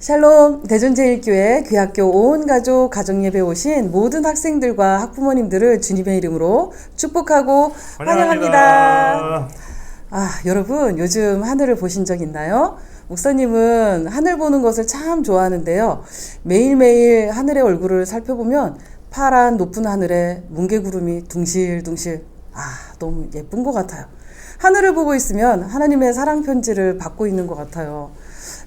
샬롬 대전제일교회 귀학교 온 가족 가정예배 오신 모든 학생들과 학부모님들을 주님의 이름으로 축복하고 환영합니다. 여러분 요즘 하늘을 보신 적 있나요? 목사님은 하늘 보는 것을 참 좋아하는데요. 매일매일 하늘의 얼굴을 살펴보면 파란 높은 하늘에 뭉게구름이 둥실둥실 너무 예쁜 것 같아요. 하늘을 보고 있으면 하나님의 사랑 편지를 받고 있는 것 같아요.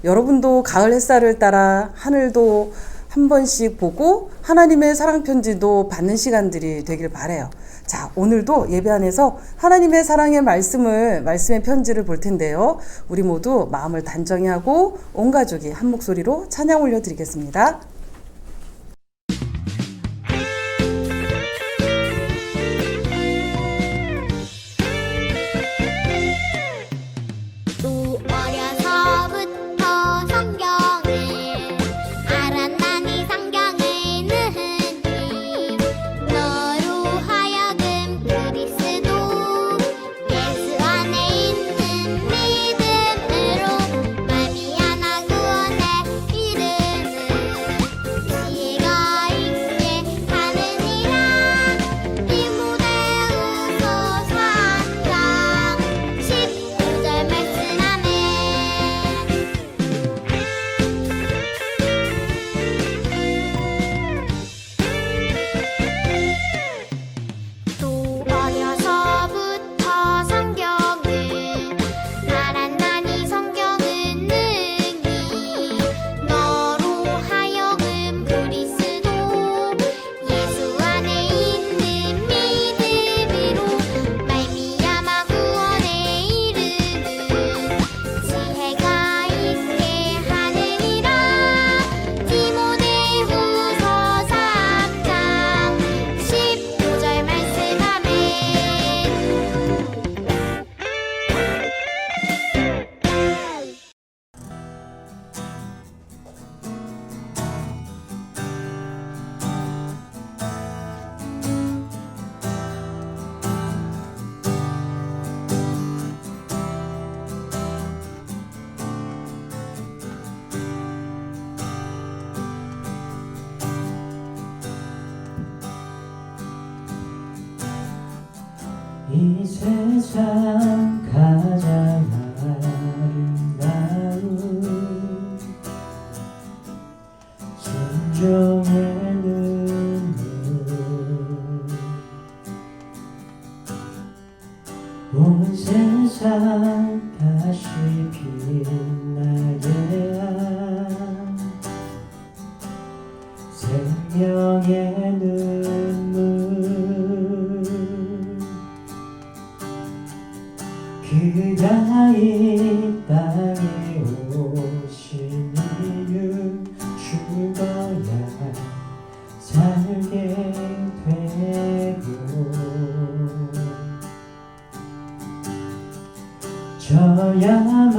여러분도 가을 햇살을 따라 하늘도 한 번씩 보고 하나님의 사랑 편지도 받는 시간들이 되길 바라요. 자, 오늘도 예배 안에서 하나님의 사랑의 말씀의 편지를 볼 텐데요. 우리 모두 마음을 단정히 하고 온 가족이 한 목소리로 찬양 올려드리겠습니다. 이 세상 가장 아름다운 순종의 눈물 온 세상 다시 빛나게 한 생명의 눈물 그가 이 땅에 오신 이유 죽어야 살게 되고 저야만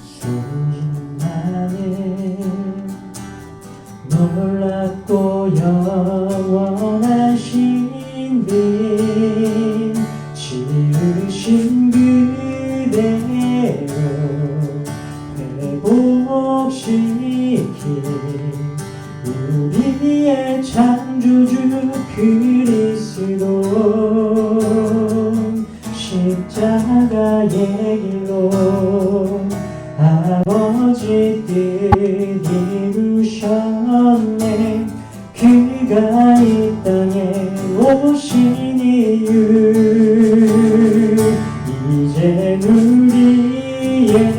순진하네 놀랍고 영원하신 분 지으신 그대로 회복시킨 우리의 창조주 그리스도 십자가의 길로 아버지 뜻 이루셨네 그가 이 땅에 오신 이유 이제 우리에게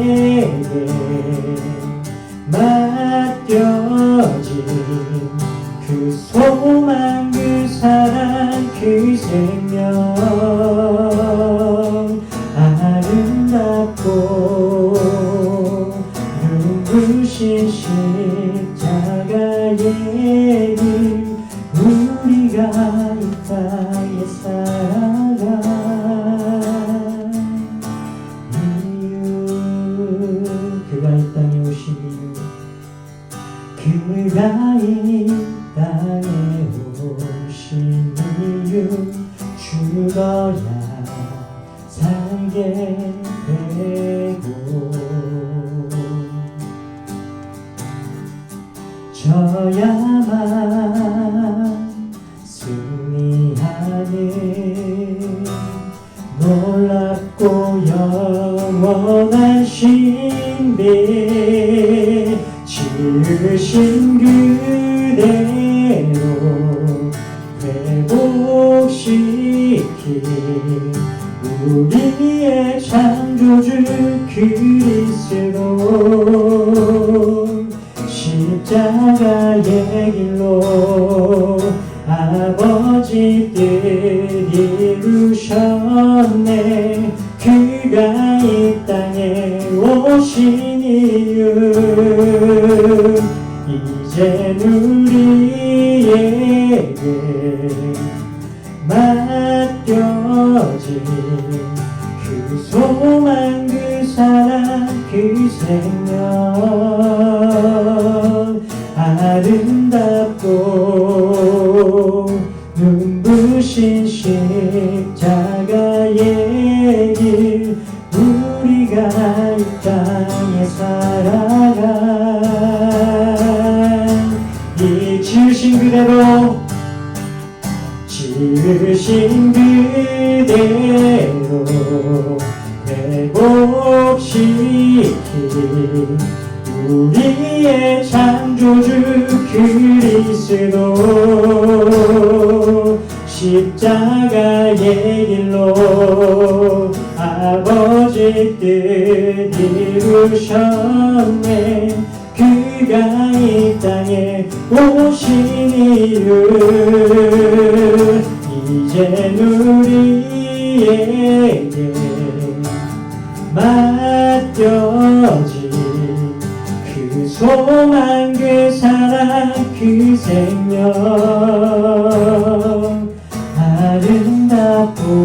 맡겨진 그 소망 그 사랑 그 생명 아름답고 눈부신 십자가의 길 우리가 이 땅에 살아가 이유 그가 이 땅에 오신 이유 그가 이 땅에 오신 이유 죽어야 살게 되고 영원한 신비 지으신 그대로 회복시킨 우리의 창조주 그리스도 십자가의 길로 아버지 뜻 이루셨네. 그가 이 땅에 오신 이유 이젠 우리에게 맡겨진 그 소망 그 사랑 그 생명 아름답고 눈부신 십자가의 길 우리가 이 땅에 살아가 이 지으신 그대로 지으신 그대로 회복시킨 우리의 창조주 그리스도 십자가의 길로 아버지 뜻 이루셨네. 그가 이 땅에 오신 이유 이젠 우리에게 맡겨진 그 소망 그 사랑 그 생명 아름답고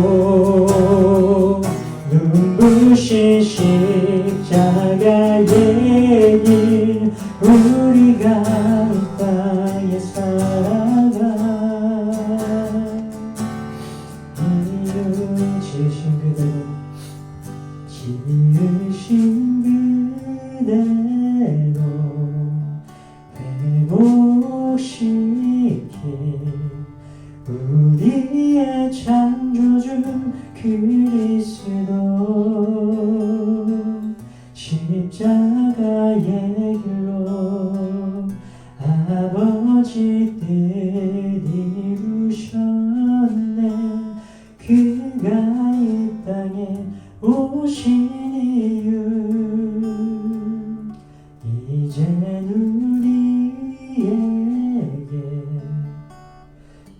눈부신 십자가의 길 우리가 이 땅에 살아가 지으신 그대로 지으신 그대로 회복시킨 우리의 창조주 그리스도 십자가의 길로 아버지 뜻 이루셨네. 그가 이 땅에 오신 이유 이젠 우리에게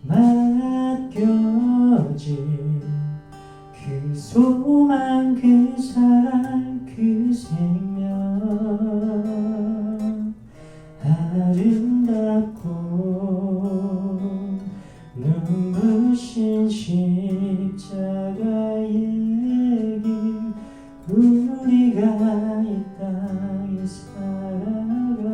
맡겨진 그 소망 그 사랑 그 생명 아름답고 눈부신 십자가의 길 우리가 이 땅에 살아가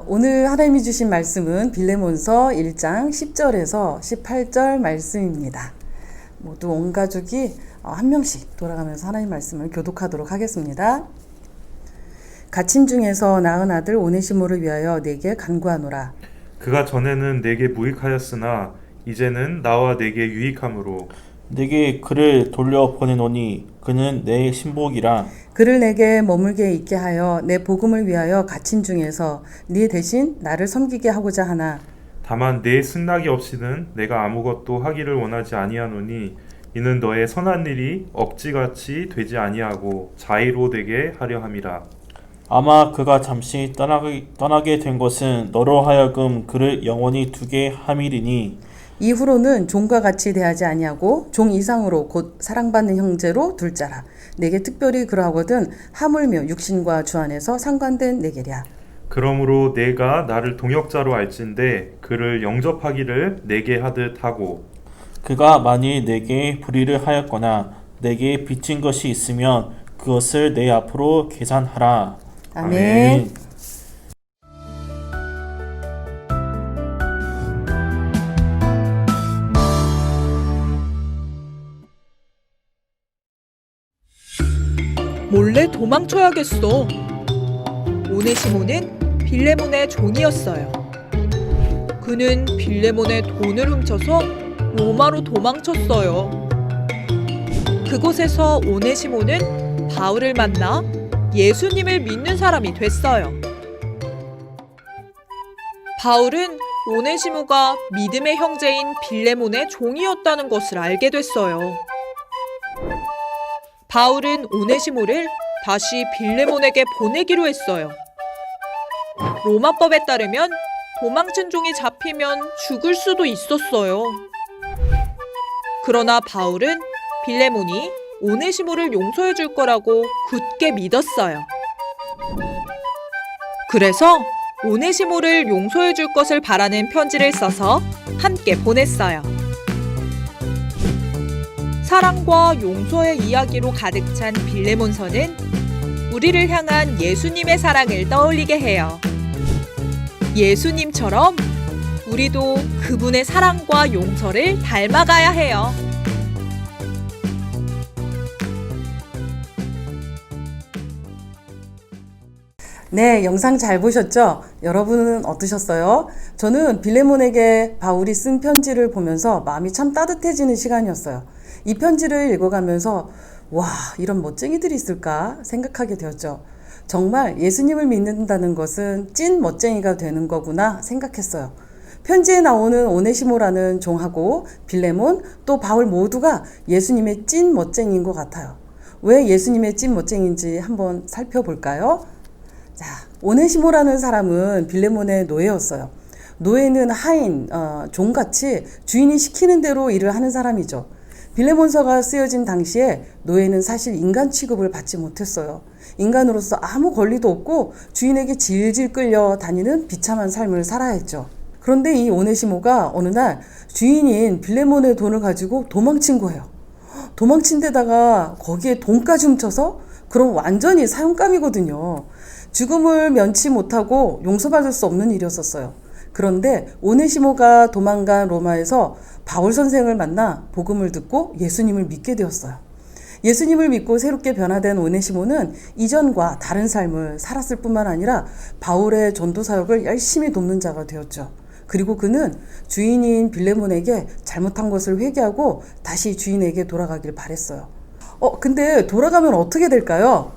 오늘 하나님이 주신 말씀은 빌레몬서 1장 10절에서 18절 말씀입니다. 모두 온 가족이 한 명씩 돌아가면서 하나님 말씀을 교독하도록 하겠습니다. 갇힌 중에서 낳은 아들 오네시모를 위하여 내게 간구하노라. 그가 전에는 내게 무익하였으나 이제는 나와 내게 유익함으로 내게 그를 돌려 보내노니 그는 내 신복이라. 그를 내게 머물게 있게 하여 내 복음을 위하여 갇힌 중에서 네 대신 나를 섬기게 하고자 하나 다만 내 승낙이 없이는 내가 아무것도 하기를 원하지 아니하노니 이는 너의 선한 일이 억지같이 되지 아니하고 자의로 되게 하려 함이라. 아마 그가 잠시 떠나게 된 것은 너로 하여금 그를 영원히 두게 함이리니 이후로는 종과 같이 대하지 아니하고 종 이상으로 곧 사랑받는 형제로 둘 자라. 내게 특별히 그러하거든 하물며 육신과 주 안에서 상관된 내게랴. 그러므로 내가 나를 동역자로 알진대 그를 영접하기를 내게 하듯 하고 그가 만일 내게 불의를 하였거나 내게 빚진 것이 있으면 그것을 내 앞으로 계산하라. 아멘. 몰래 도망쳐야겠어. 오네시모는 빌레몬의 종이었어요. 그는 빌레몬의 돈을 훔쳐서 로마로 도망쳤어요. 그곳에서 오네시모는 바울을 만나 예수님을 믿는 사람이 됐어요. 바울은 오네시모가 믿음의 형제인 빌레몬의 종이었다는 것을 알게 됐어요. 바울은 오네시모를 다시 빌레몬에게 보내기로 했어요. 로마법에 따르면 도망친 종이 잡히면 죽을 수도 있었어요. 그러나 바울은 빌레몬이 오네시모를 용서해 줄 거라고 굳게 믿었어요. 그래서 오네시모를 용서해 줄 것을 바라는 편지를 써서 함께 보냈어요. 사랑과 용서의 이야기로 가득 찬 빌레몬서는 우리를 향한 예수님의 사랑을 떠올리게 해요. 예수님처럼 우리도 그분의 사랑과 용서를 닮아가야 해요. 네, 영상 잘 보셨죠? 여러분은 어떠셨어요? 저는 빌레몬에게 바울이 쓴 편지를 보면서 마음이 참 따뜻해지는 시간이었어요. 이 편지를 읽어가면서 와, 이런 멋쟁이들이 있을까 생각하게 되었죠. 정말 예수님을 믿는다는 것은 찐 멋쟁이가 되는 거구나 생각했어요. 편지에 나오는 오네시모라는 종하고 빌레몬 또 바울 모두가 예수님의 찐 멋쟁이인 것 같아요. 왜 예수님의 찐 멋쟁이인지 한번 살펴볼까요? 자, 오네시모라는 사람은 빌레몬의 노예였어요. 노예는 하인, 종같이 주인이 시키는 대로 일을 하는 사람이죠. 빌레몬서가 쓰여진 당시에 노예는 사실 인간 취급을 받지 못했어요. 인간으로서 아무 권리도 없고 주인에게 질질 끌려 다니는 비참한 삶을 살아야 했죠. 그런데 이 오네시모가 어느 날 주인인 빌레몬의 돈을 가지고 도망친 거예요. 도망친 데다가 거기에 돈까지 훔쳐서 그럼 완전히 사형감이거든요. 죽음을 면치 못하고 용서받을 수 없는 일이었었어요. 그런데 오네시모가 도망간 로마에서 바울 선생을 만나 복음을 듣고 예수님을 믿게 되었어요. 예수님을 믿고 새롭게 변화된 오네시모는 이전과 다른 삶을 살았을 뿐만 아니라 바울의 전도 사역을 열심히 돕는 자가 되었죠. 그리고 그는 주인인 빌레몬에게 잘못한 것을 회개하고 다시 주인에게 돌아가길 바랬어요. 근데 돌아가면 어떻게 될까요?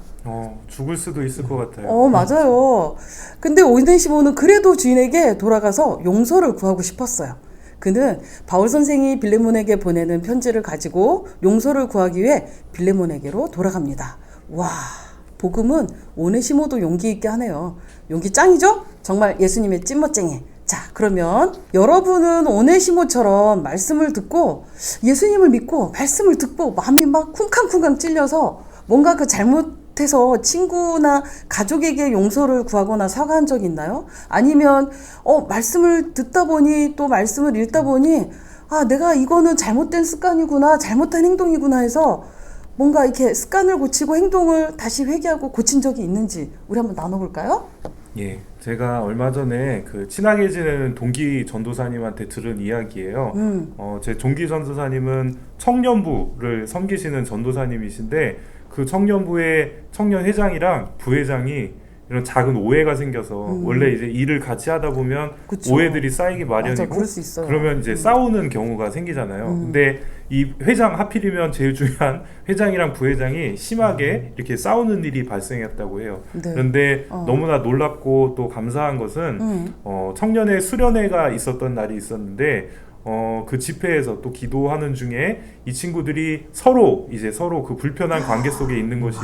죽을 수도 있을 것 같아요. 맞아요. 근데 오네시모는 그래도 주인에게 돌아가서 용서를 구하고 싶었어요. 그는 바울 선생이 빌레몬에게 보내는 편지를 가지고 용서를 구하기 위해 빌레몬에게로 돌아갑니다. 와, 복음은 오네시모도 용기 있게 하네요. 용기 짱이죠? 정말 예수님의 찐멋쟁이. 자, 그러면 여러분은 오네시모처럼 말씀을 듣고 예수님을 믿고 말씀을 듣고 마음이 막 쿵쾅쿵쾅 찔려서 뭔가 그 잘못해서 친구나 가족에게 용서를 구하거나 사과한 적이 있나요? 아니면 말씀을 듣다 보니 또 말씀을 읽다 보니 내가 이거는 잘못된 습관이구나, 잘못한 행동이구나 해서 뭔가 이렇게 습관을 고치고 행동을 다시 회개하고 고친 적이 있는지 우리 한번 나눠볼까요? 예, 제가 얼마 전에 그 친하게 지내는 동기 전도사님한테 들은 이야기예요. 제 동기 전도사님은 청년부를 섬기시는 전도사님이신데 그 청년부의 청년 회장이랑 부회장이 이런 작은 오해가 생겨서 원래 이제 일을 같이 하다 보면 그쵸. 오해들이 쌓이기 마련이고 맞아, 그럴 수 있어요. 그러면 이제 싸우는 경우가 생기잖아요. 근데 이 회장 하필이면 제일 중요한 회장이랑 부회장이 심하게 이렇게 싸우는 일이 발생했다고 해요. 네. 그런데 너무나 놀랍고 또 감사한 것은 청년의 수련회가 있었던 날이 있었는데 그 집회에서 또 기도하는 중에 이 친구들이 서로 그 불편한 관계 속에 있는 것이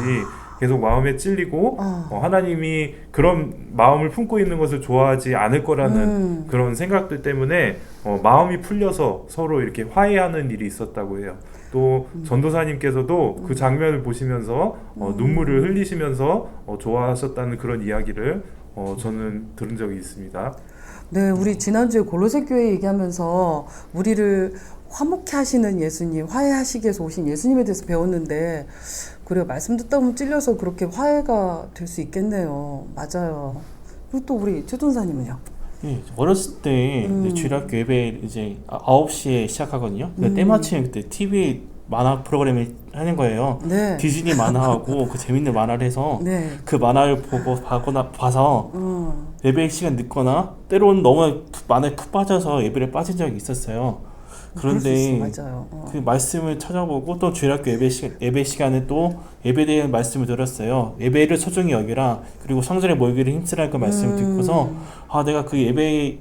계속 마음에 찔리고 하나님이 그런 마음을 품고 있는 것을 좋아하지 않을 거라는 그런 생각들 때문에 마음이 풀려서 서로 이렇게 화해하는 일이 있었다고 해요. 또 전도사님께서도 그 장면을 보시면서 눈물을 흘리시면서 좋아하셨다는 그런 이야기를 저는 들은 적이 있습니다. 네, 우리 지난주에 골로새 교회 얘기하면서 우리를 화목케 하시는 예수님, 화해하시기 위해서 오신 예수님에 대해서 배웠는데 그래요. 말씀 듣다 보면 찔려서 그렇게 화해가 될 수 있겠네요. 맞아요. 그리고 또 우리 최돈사님은요? 예, 어렸을 때 이제 주일학교 예배 이제 9시에 시작하거든요. 근데 때마침 그때 TV에 만화 프로그램을 하는 거예요. 네. 디즈니 만화하고 그 재밌는 만화를 해서 네. 그 만화를 봐서 예배 시간 늦거나 때로는 너무 만화에 푹 빠져서 예배를 빠진 적이 있었어요. 그럴 수 그런데 있어, 맞아요. 그 말씀을 찾아보고 또 주일학교 예배 시간에 또 예배에 대한 말씀을 들었어요. 예배를 소중히 여기라, 그리고 성전에 모이기를 힘쓰라 그 말씀을 듣고서 내가 그 예배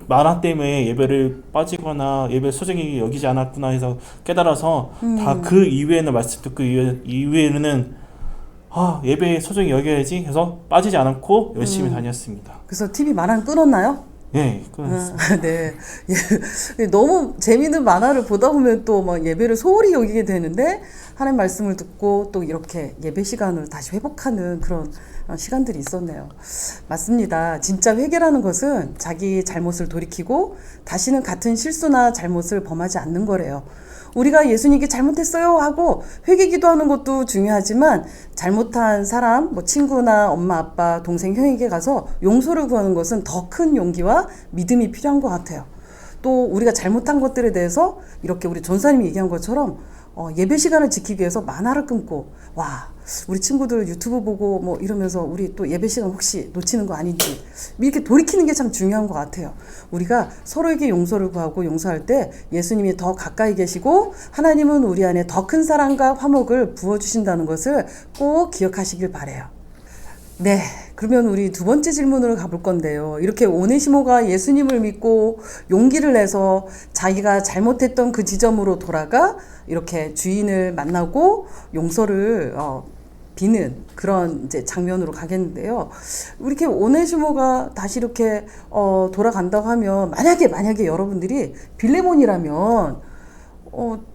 만화 때문에 예배를 빠지거나 예배를 소중히 여기지 않았구나 해서 깨달아서 다 그 이후에는 말씀 듣고 이후에는 예배에 소중히 여겨야지 해서 빠지지 않고 열심히 다녔습니다. 그래서 TV 만화는 끊었나요? 네, 끊었습니다. 네. 너무 재미있는 만화를 보다 보면 또 막 예배를 소홀히 여기게 되는데 하나님 말씀을 듣고 또 이렇게 예배 시간을 다시 회복하는 그런 시간들이 있었네요. 맞습니다. 진짜 회개라는 것은 자기 잘못을 돌이키고 다시는 같은 실수나 잘못을 범하지 않는 거래요. 우리가 예수님께 잘못했어요 하고 회개 기도하는 것도 중요하지만 잘못한 사람, 뭐 친구나 엄마, 아빠, 동생, 형에게 가서 용서를 구하는 것은 더 큰 용기와 믿음이 필요한 것 같아요. 또 우리가 잘못한 것들에 대해서 이렇게 우리 전사님이 얘기한 것처럼 예배 시간을 지키기 위해서 만화를 끊고 우리 친구들 유튜브 보고 뭐 이러면서 우리 또 예배 시간 혹시 놓치는 거 아닌지 이렇게 돌이키는 게 참 중요한 것 같아요. 우리가 서로에게 용서를 구하고 용서할 때 예수님이 더 가까이 계시고 하나님은 우리 안에 더 큰 사랑과 화목을 부어주신다는 것을 꼭 기억하시길 바라요. 네, 그러면 우리 두 번째 질문으로 가볼 건데요. 이렇게 오네시모가 예수님을 믿고 용기를 내서 자기가 잘못했던 그 지점으로 돌아가 이렇게 주인을 만나고 용서를 비는 그런 이제 장면으로 가겠는데요. 이렇게 오네시모가 다시 이렇게 돌아간다고 하면 만약에 여러분들이 빌레몬이라면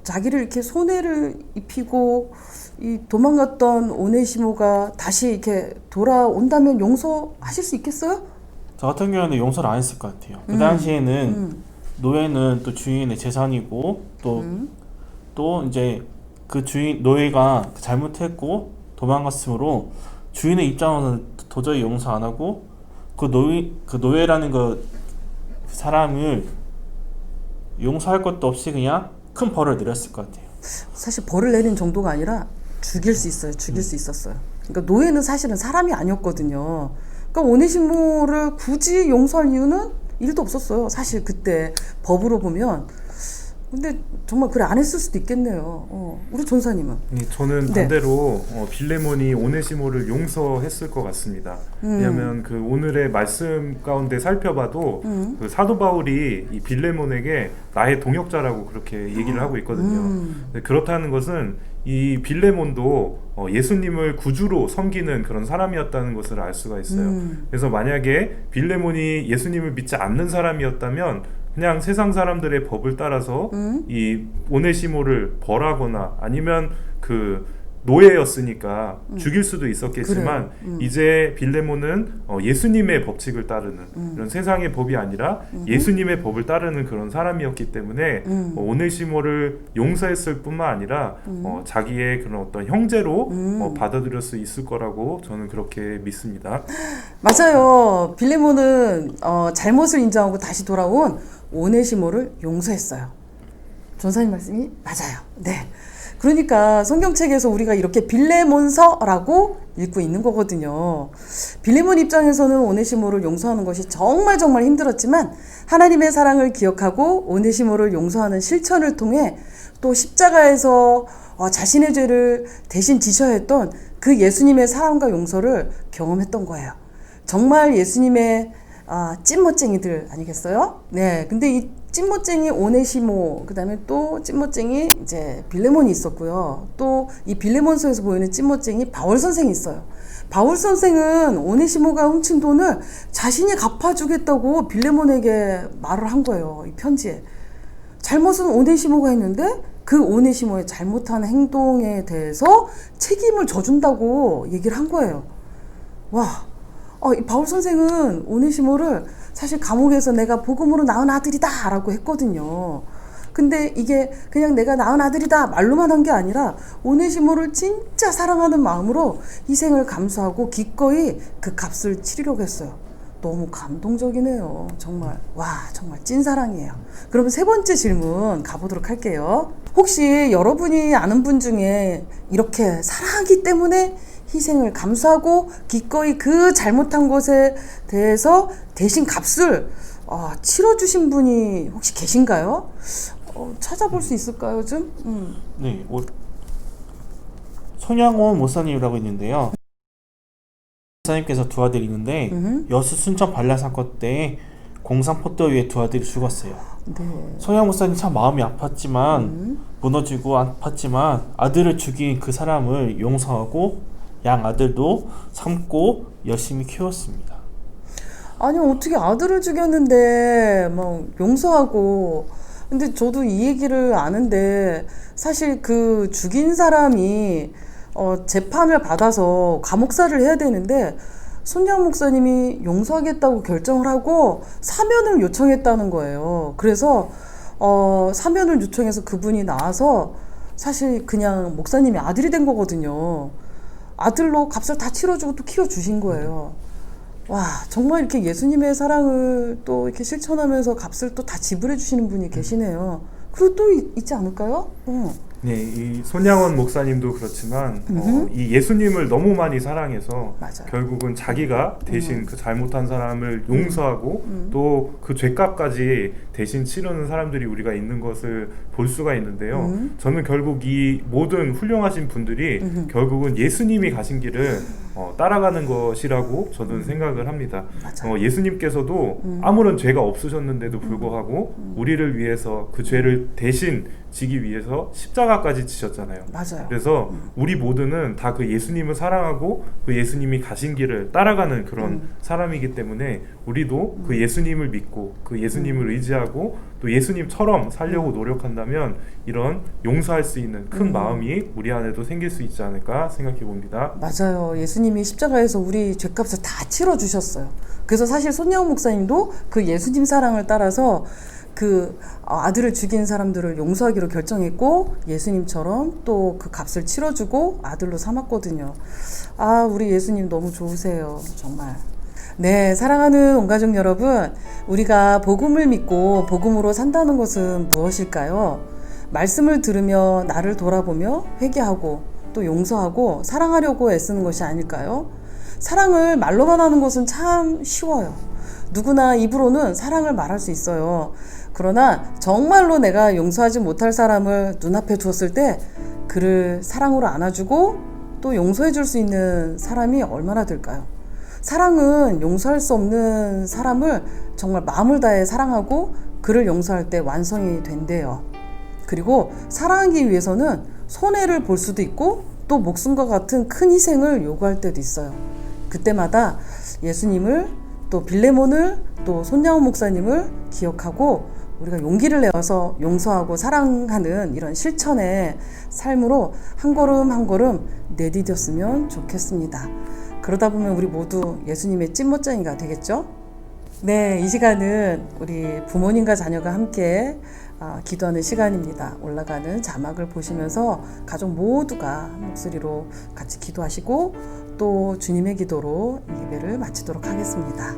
자기를 이렇게 손해를 입히고 이 도망갔던 오네시모가 다시 이렇게 돌아온다면 용서하실 수 있겠어요? 저 같은 경우에는 용서를 안 했을 것 같아요. 그 당시에는 노예는 또 주인의 재산이고 또 이제 그 노예가 잘못했고 도망갔으므로 주인의 입장에서는 도저히 용서 안 하고 그 노예라는 그 사람을 용서할 것도 없이 그냥 큰 벌을 내렸을 것 같아요. 사실 벌을 내린 정도가 아니라 죽일 수 있었어요. 그러니까 노예는 사실은 사람이 아니었거든요. 그러니까 오네시모를 굳이 용서할 이유는 1도 없었어요. 사실 그때 법으로 보면. 근데 정말 그래 안 했을 수도 있겠네요. 우리 전사님은? 네, 저는 반대로 빌레몬이 오네시모를 용서했을 것 같습니다. 왜냐하면 그 오늘의 말씀 가운데 살펴봐도 그 사도 바울이 이 빌레몬에게 나의 동역자라고 그렇게 얘기를 하고 있거든요. 그렇다는 것은 이 빌레몬도 예수님을 구주로 섬기는 그런 사람이었다는 것을 알 수가 있어요. 그래서 만약에 빌레몬이 예수님을 믿지 않는 사람이었다면 그냥 세상 사람들의 법을 따라서 이 오네시모를 벌하거나 아니면 그 노예였으니까 죽일 수도 있었겠지만 이제 빌레몬은 예수님의 법칙을 따르는 이런 세상의 법이 아니라 예수님의 법을 따르는 그런 사람이었기 때문에 오네시모를 용서했을 뿐만 아니라 자기의 그런 어떤 형제로 받아들일 수 있을 거라고 저는 그렇게 믿습니다. 맞아요. 빌레몬은 잘못을 인정하고 다시 돌아온 오네시모를 용서했어요. 전사님 말씀이 맞아요. 네. 그러니까 성경책에서 우리가 이렇게 빌레몬서라고 읽고 있는 거거든요. 빌레몬 입장에서는 오네시모를 용서하는 것이 정말 힘들었지만 하나님의 사랑을 기억하고 오네시모를 용서하는 실천을 통해 또 십자가에서 자신의 죄를 대신 지셔야 했던 그 예수님의 사랑과 용서를 경험했던 거예요. 정말 예수님의 찐멋쟁이들 아니겠어요? 네, 근데 이 찐멋쟁이 오네시모, 그 다음에 또 찐멋쟁이 이제 빌레몬이 있었고요. 또 이 빌레몬서에서 보이는 찐멋쟁이 바울 선생이 있어요. 바울 선생은 오네시모가 훔친 돈을 자신이 갚아주겠다고 빌레몬에게 말을 한 거예요. 이 편지에. 잘못은 오네시모가 했는데 그 오네시모의 잘못한 행동에 대해서 책임을 져준다고 얘기를 한 거예요. 이 바울 선생은 오네시모를 사실 감옥에서 내가 복음으로 낳은 아들이다 라고 했거든요. 근데 이게 그냥 내가 낳은 아들이다 말로만 한 게 아니라 오네시모를 진짜 사랑하는 마음으로 희생을 감수하고 기꺼이 그 값을 치르려고 했어요. 너무 감동적이네요. 정말 와 정말 찐사랑이에요. 그러면 세 번째 질문 가보도록 할게요. 혹시 여러분이 아는 분 중에 이렇게 사랑하기 때문에 희생을 감수하고 기꺼이 그 잘못한 것에 대해서 대신 값을 치러주신 분이 혹시 계신가요? 찾아볼 수 있을까요 좀? 네, 손양원 목사님이라고 있는데요. 목사님께서 두 아들이 있는데 여수 순천 반란 사건 때 공산포도위에 두 아들이 죽었어요. 네. 손양 목사님 참 마음이 아팠지만 무너지고 아팠지만 아들을 죽인 그 사람을 용서하고 양 아들도 삶고 열심히 키웠습니다. 아니 어떻게 아들을 죽였는데 뭐 용서하고. 근데 저도 이 얘기를 아는데 사실 그 죽인 사람이 재판을 받아서 감옥살이를 해야 되는데 손양 목사님이 용서하겠다고 결정을 하고 사면을 요청했다는 거예요. 그래서 사면을 요청해서 그분이 나와서 사실 그냥 목사님이 아들이 된 거거든요. 아들로 값을 다 치러주고 또 키워주신 거예요. 와 정말 이렇게 예수님의 사랑을 또 이렇게 실천하면서 값을 또 다 지불해 주시는 분이 계시네요. 그리고 또 있지 않을까요? 네, 이 손양원 목사님도 그렇지만 이 예수님을 너무 많이 사랑해서 맞아요. 결국은 자기가 대신 그 잘못한 사람을 용서하고 또 그 죄값까지 대신 치르는 사람들이 우리가 있는 것을 볼 수가 있는데요. 저는 결국 이 모든 훌륭하신 분들이 결국은 예수님이 가신 길을 따라가는 것이라고 저는 생각을 합니다. 예수님께서도 아무런 죄가 없으셨는데도 불구하고 우리를 위해서 그 죄를 대신 지기 위해서 십자가까지 지셨잖아요. 맞아요. 그래서 우리 모두는 다 그 예수님을 사랑하고 그 예수님이 가신 길을 따라가는 그런 사람이기 때문에 우리도 그 예수님을 믿고 그 예수님을 의지하고 또 예수님처럼 살려고 노력한다면 이런 용서할 수 있는 큰 마음이 우리 안에도 생길 수 있지 않을까 생각해 봅니다. 맞아요. 예수님이 십자가에서 우리 죄값을 다 치러주셨어요. 그래서 사실 손양원 목사님도 그 예수님 사랑을 따라서 그 아들을 죽인 사람들을 용서하기로 결정했고 예수님처럼 또 그 값을 치러주고 아들로 삼았거든요. 아 우리 예수님 너무 좋으세요. 정말. 네, 사랑하는 온가족 여러분, 우리가 복음을 믿고 복음으로 산다는 것은 무엇일까요? 말씀을 들으며 나를 돌아보며 회개하고 또 용서하고 사랑하려고 애쓰는 것이 아닐까요? 사랑을 말로만 하는 것은 참 쉬워요. 누구나 입으로는 사랑을 말할 수 있어요. 그러나 정말로 내가 용서하지 못할 사람을 눈앞에 두었을 때 그를 사랑으로 안아주고 또 용서해 줄 수 있는 사람이 얼마나 될까요? 사랑은 용서할 수 없는 사람을 정말 마음을 다해 사랑하고 그를 용서할 때 완성이 된대요. 그리고 사랑하기 위해서는 손해를 볼 수도 있고 또 목숨과 같은 큰 희생을 요구할 때도 있어요. 그때마다 예수님을 또 빌레몬을 또 손양원 목사님을 기억하고 우리가 용기를 내어서 용서하고 사랑하는 이런 실천의 삶으로 한 걸음 한 걸음 내디뎠으면 좋겠습니다. 그러다 보면 우리 모두 예수님의 찐모짱이가 되겠죠? 네, 이 시간은 우리 부모님과 자녀가 함께 기도하는 시간입니다. 올라가는 자막을 보시면서 가족 모두가 한 목소리로 같이 기도하시고 또 주님의 기도로 이 예배를 마치도록 하겠습니다.